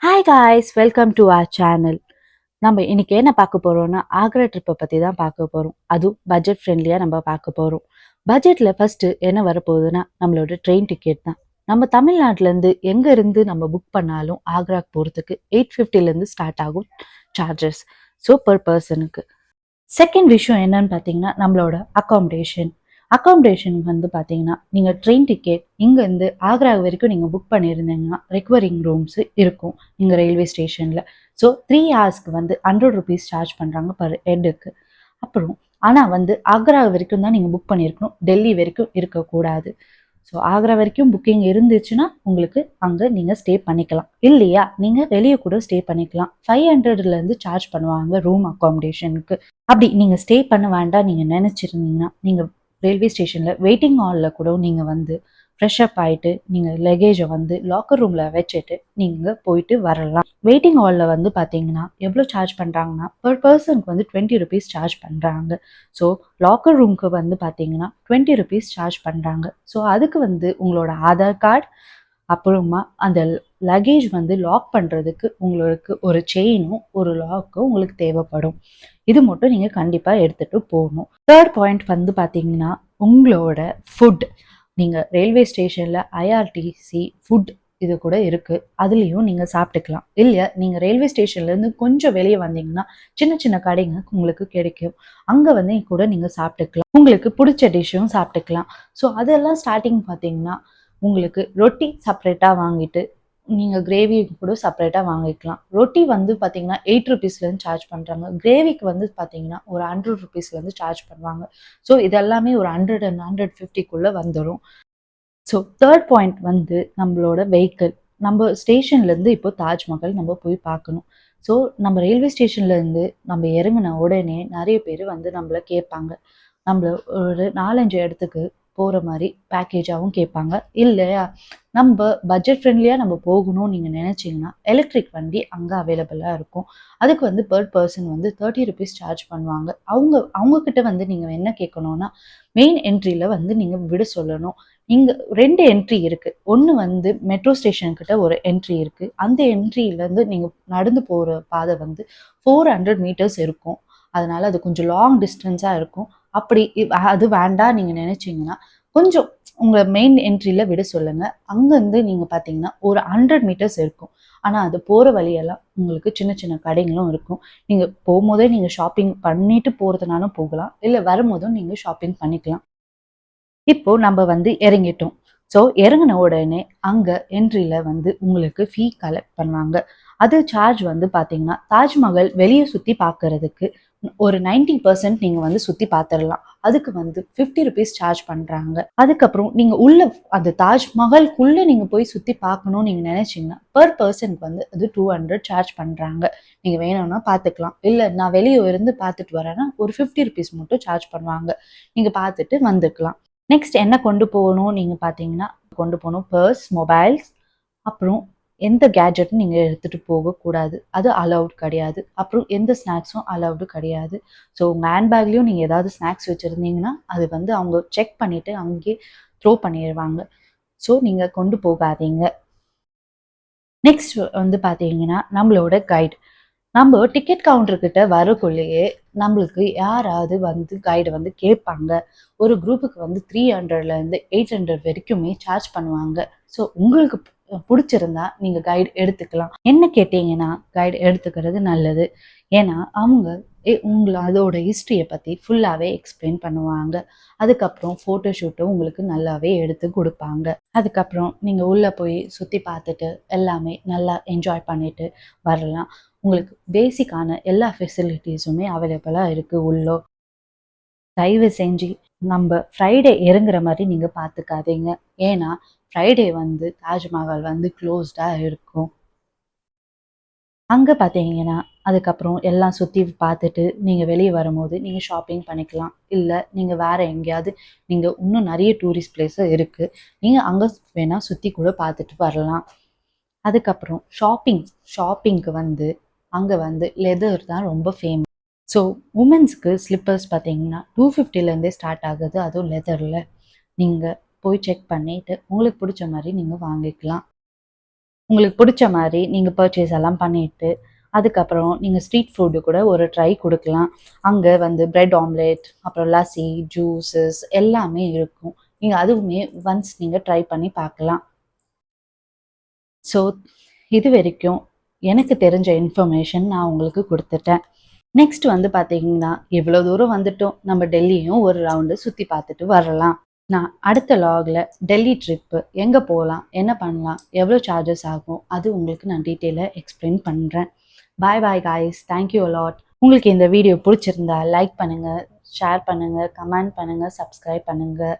Hi guys, welcome to our channel. நம்ம இன்னைக்கு என்ன பார்க்க போறோம்னா ஆக்ரா ட்ரிப்பை பற்றி தான் பார்க்க போகிறோம். அதுவும் பட்ஜெட் ஃப்ரெண்ட்லியாக நம்ம பார்க்க போகிறோம். பட்ஜெட்டில் ஃபஸ்ட்டு என்ன வரப்போகுதுன்னா நம்மளோட ட்ரெயின் டிக்கெட் தான். நம்ம தமிழ்நாட்டிலேருந்து எங்கே இருந்து நம்ம புக் பண்ணாலும் ஆக்ராக்கு போகிறதுக்கு 850லேருந்து ஸ்டார்ட் ஆகும் சார்ஜஸ். ஸோ பர் பர்சனுக்கு. செகண்ட் விஷயம் என்னன்னு பார்த்தீங்கன்னா நம்மளோட அக்காமடேஷன் வந்து பார்த்தீங்கன்னா நீங்கள் ட்ரெயின் டிக்கெட் இங்கேருந்து ஆக்ரா வரைக்கும் நீங்கள் புக் பண்ணியிருந்தீங்கன்னா ரெக்வரிங் ரூம்ஸ் இருக்கும் இங்கே ரயில்வே ஸ்டேஷனில். ஸோ 3 ஹவர்ஸ்க்கு வந்து 100 ருபீஸ் சார்ஜ் பண்ணுறாங்க பர் ஹெட்டுக்கு. அப்புறம் ஆனால் வந்து ஆக்ரா வரைக்கும் தான் நீங்கள் புக் பண்ணியிருக்கணும், டெல்லி வரைக்கும் இருக்கக்கூடாது. ஸோ ஆக்ரா வரைக்கும் புக்கிங் இருந்துச்சுன்னா உங்களுக்கு அங்கே நீங்கள் ஸ்டே பண்ணிக்கலாம். இல்லையா நீங்கள் வெளியே கூட ஸ்டே பண்ணிக்கலாம். 500லேருந்து சார்ஜ் பண்ணுவாங்க ரூம் அக்காமடேஷனுக்கு. அப்படி நீங்கள் ஸ்டே பண்ண வேண்டாம் நீங்கள் நினச்சிருந்தீங்கன்னா நீங்கள் ரயில்வே ஸ்டேஷனில் வெயிட்டிங் ஹாலில் கூட நீங்கள் வந்து ஃப்ரெஷ்அப் ஆகிட்டு நீங்கள் லக்கேஜை வந்து லாக்கர் ரூமில் வச்சுட்டு நீங்கள் போயிட்டு வரலாம். வெயிட்டிங் ஹாலில் வந்து பார்த்தீங்கன்னா எவ்வளோ சார்ஜ் பண்ணுறாங்கன்னா பர் பர்சனுக்கு வந்து 20 ருபீஸ் சார்ஜ் பண்ணுறாங்க. ஸோ லாக்கர் ரூமுக்கு வந்து பார்த்தீங்கன்னா 20 ருபீஸ் சார்ஜ் பண்ணுறாங்க. ஸோ அதுக்கு வந்து உங்களோட ஆதார் கார்டு, அப்புறமா அந்த லக்கேஜ் வந்து லாக் பண்ணுறதுக்கு உங்களுக்கு ஒரு செயினும் ஒரு லாக்கும் உங்களுக்கு தேவைப்படும். இது மட்டும் நீங்கள் கண்டிப்பாக எடுத்துகிட்டு போகணும். தேர்ட் பாயிண்ட் வந்து பார்த்தீங்கன்னா உங்களோட ஃபுட். நீங்கள் ரயில்வே ஸ்டேஷனில் ஐஆர்டிசி ஃபுட் இது கூட இருக்குது, அதுலேயும் நீங்கள் சாப்பிட்டுக்கலாம். இல்லை நீங்கள் ரயில்வே ஸ்டேஷன்லேருந்து கொஞ்சம் வெளியே வந்தீங்கன்னா சின்ன சின்ன கடைங்க உங்களுக்கு கிடைக்கும், அங்கே வந்து கூட நீங்கள் சாப்பிட்டுக்கலாம். உங்களுக்கு பிடிச்ச டிஷ்ஷும் சாப்பிட்டுக்கலாம். ஸோ அதெல்லாம் ஸ்டார்டிங் பார்த்தீங்கன்னா உங்களுக்கு ரொட்டி செப்பரேட்டாக வாங்கிட்டு நீங்கள் கிரேவி கூட செப்பரேட்டாக வாங்கிக்கலாம். ரொட்டி வந்து பார்த்தீங்கன்னா 8 ருபீஸ்லேருந்து சார்ஜ் பண்ணுறாங்க. கிரேவிக்கு வந்து பார்த்தீங்கன்னா ஒரு 100 ருபீஸ்லேருந்து சார்ஜ் பண்ணுவாங்க. ஸோ இதெல்லாமே ஒரு 100 அண்ட் 150க்குள்ளே வந்துடும். ஸோ தேர்ட் பாயிண்ட் வந்து நம்மளோட வெஹிக்கிள். நம்ம ஸ்டேஷன்லேருந்து இப்போ தாஜ்மஹால் நம்ம போய் பார்க்கணும். ஸோ நம்ம ரயில்வே ஸ்டேஷன்லேருந்து நம்ம இறங்கின உடனே நிறைய பேர் வந்து நம்மளை கேட்பாங்க, நம்மள ஒரு 4-5 இடத்துக்கு போகிற மாதிரி பேக்கேஜாகவும் கேட்பாங்க. இல்லையா நம்ம பட்ஜெட் ஃப்ரெண்ட்லியாக நம்ம போகணும்னு நீங்கள் நினச்சிங்கன்னா எலக்ட்ரிக் வண்டி அங்கே அவைலபிளாக இருக்கும். அதுக்கு வந்து பர் பர்சன் வந்து 30 ருபீஸ் சார்ஜ் பண்ணுவாங்க. அவங்கக்கிட்ட வந்து நீங்கள் என்ன கேட்கணும்னா மெயின் என்ட்ரியில் வந்து நீங்கள் விட சொல்லணும். இங்கே 2 என்ட்ரி இருக்குது. ஒன்று வந்து மெட்ரோ ஸ்டேஷன்கிட்ட ஒரு என்ட்ரி இருக்குது. அந்த என்ட்ரியிலேருந்து நீங்கள் நடந்து போகிற பாதை வந்து 400 மீட்டர்ஸ் இருக்கும். அதனால அது கொஞ்சம் லாங் டிஸ்டன்ஸாக இருக்கும். அப்படி அது வேண்டாம் நீங்கள் நினச்சிங்கன்னா கொஞ்சம் உங்கள் மெயின் என்ட்ரியில் விட சொல்லுங்கள். அங்கேருந்து நீங்கள் பார்த்தீங்கன்னா ஒரு 100 மீட்டர்ஸ் இருக்கும். ஆனால் அது போகிற வழியெல்லாம் உங்களுக்கு சின்ன சின்ன கடைகளும் இருக்கும். நீங்கள் போகும்போதே நீங்கள் ஷாப்பிங் பண்ணிட்டு போகிறதுனாலும் போகலாம், இல்லை வரும்போதும் நீங்கள் ஷாப்பிங் பண்ணிக்கலாம். இப்போ நம்ம வந்து இறங்கிட்டோம். ஸோ இறங்கின உடனே அங்கே என்ட்ரியில் வந்து உங்களுக்கு ஃபீ கலெக்ட் பண்ணுவாங்க. அது சார்ஜ் வந்து பார்த்தீங்கன்னா தாஜ்மஹால் வெளியே சுற்றி பார்க்கறதுக்கு ஒரு 90% நீங்கள் வந்து சுற்றி பார்த்துடலாம். அதுக்கு வந்து 50 ருபீஸ் சார்ஜ் பண்ணுறாங்க. அதுக்கப்புறம் நீங்கள் உள்ள அந்த தாஜ்மஹால்குள்ளே நீங்கள் போய் சுற்றி பார்க்கணும்னு நீங்கள் நினச்சிங்கன்னா பர் பர்சனுக்கு வந்து அது 200 சார்ஜ் பண்ணுறாங்க. நீங்கள் வேணும்னா பார்த்துக்கலாம். இல்லை நான் வெளியே இருந்து பார்த்துட்டு வரேன்னா ஒரு 50 ருபீஸ் மட்டும் சார்ஜ் பண்ணுவாங்க. நீங்கள் பார்த்துட்டு வந்துக்கலாம். நெக்ஸ்ட் என்ன கொண்டு போகணும் நீங்கள் பார்த்தீங்கன்னா கொண்டு போகணும் பர்ஸ், மொபைல்ஸ், அப்புறம் எந்த கேஜெட்டும் நீங்கள் எடுத்துகிட்டு போகக்கூடாது, அது அலவுட் கிடையாது. அப்புறம் எந்த ஸ்நாக்ஸும் அலவுடு கிடையாது. ஸோ உங்கள் ஹேண்ட்பேக்லேயும் நீங்கள் ஏதாவது ஸ்நாக்ஸ் வச்சுருந்தீங்கன்னா அது வந்து அவங்க செக் பண்ணிவிட்டு அங்கேயே த்ரோ பண்ணிடுவாங்க. ஸோ நீங்கள் கொண்டு போகாதீங்க. நெக்ஸ்ட் வந்து பார்த்தீங்கன்னா நம்மளோட கைடு. நம்ம டிக்கெட் கவுண்டர்கிட்ட வரக்குள்ளேயே நம்மளுக்கு யாராவது வந்து கைடு வந்து கேட்பாங்க. ஒரு குரூப்புக்கு வந்து 300லேருந்து 800 வரைக்குமே சார்ஜ் பண்ணுவாங்க. ஸோ உங்களுக்கு பிடிச்சிருந்தா நீங்கள் கைடு எடுத்துக்கலாம். என்ன கேட்டிங்கன்னா கைடு எடுத்துக்கிறது நல்லது. ஏன்னா அவங்க உங்களை அதோட ஹிஸ்ட்ரியை பற்றி ஃபுல்லாகவே எக்ஸ்பிளைன் பண்ணுவாங்க. அதுக்கப்புறம் ஃபோட்டோஷூட்டும் உங்களுக்கு நல்லாவே எடுத்து கொடுப்பாங்க. அதுக்கப்புறம் நீங்கள் உள்ளே போய் சுற்றி பார்த்துட்டு எல்லாமே நல்லா என்ஜாய் பண்ணிட்டு வரலாம். உங்களுக்கு பேசிக்கான எல்லா ஃபெசிலிட்டிஸுமே அவைலபிளாக இருக்குது உள்ளே. தயவு செஞ்சு நம்ம ஃப்ரைடே இறங்குற மாதிரி நீங்கள் பார்த்துக்காதீங்க. ஏன்னா ஃப்ரைடே வந்து தாஜ்மஹால் வந்து க்ளோஸ்டாக இருக்கும். அங்கே பார்த்தீங்கன்னா அதுக்கப்புறம் எல்லாம் சுற்றி பார்த்துட்டு நீங்கள் வெளியே வரும்போது நீங்கள் ஷாப்பிங் பண்ணிக்கலாம். இல்லை நீங்கள் வேறு எங்கேயாவது நீங்கள் இன்னும் நிறைய டூரிஸ்ட் பிளேஸு இருக்குது, நீங்கள் அங்கே வேணால் சுற்றி கூட பார்த்துட்டு வரலாம். அதுக்கப்புறம் ஷாப்பிங்க்கு வந்து அங்கே வந்து லெதர் தான் ரொம்ப ஃபேமஸ். ஸோ உமன்ஸ்க்கு ஸ்லிப்பர்ஸ் பார்த்தீங்கன்னா 250லேருந்தே ஸ்டார்ட் ஆகுது, அதுவும் லெதரில். நீங்கள் போய் செக் பண்ணிவிட்டு உங்களுக்கு பிடிச்ச மாதிரி நீங்கள் வாங்கிக்கலாம். உங்களுக்கு பிடிச்ச மாதிரி நீங்கள் பர்ச்சேஸ் எல்லாம் பண்ணிட்டு அதுக்கப்புறம் நீங்கள் ஸ்ட்ரீட் ஃபுட்டு கூட ஒரு ட்ரை கொடுக்கலாம். அங்கே வந்து பிரெட் ஆம்லேட், அப்புறம் லஸ்ஸி, ஜூஸஸ் எல்லாமே இருக்கும். நீங்கள் அதுவுமே ஒன்ஸ் நீங்கள் ட்ரை பண்ணி பார்க்கலாம். ஸோ இது வரைக்கும் எனக்கு தெரிஞ்ச இன்ஃபர்மேஷன் நான் உங்களுக்கு கொடுத்துட்டேன். நெக்ஸ்ட் வந்து பார்த்தீங்கன்னா, இவ்வளோ தூரம் வந்துட்டோம். நம்ம டெல்லியும் ஒரு ரவுண்டு சுற்றி பார்த்துட்டு வரலாம். நான் அடுத்த லாகில் டெல்லி ட்ரிப்பு எங்கே போகலாம், என்ன பண்ணலாம், எவ்வளோ சார்ஜஸ் ஆகும், அது உங்களுக்கு நான் டீட்டெயிலாக எக்ஸ்பிளைன் பண்ணுறேன். பாய் பாய் காய்ஸ், தேங்க்யூ அலாட். உங்களுக்கு இந்த வீடியோ பிடிச்சிருந்தா லைக் பண்ணுங்கள், ஷேர் பண்ணுங்கள், கமெண்ட் பண்ணுங்கள், சப்ஸ்கிரைப் பண்ணுங்கள்.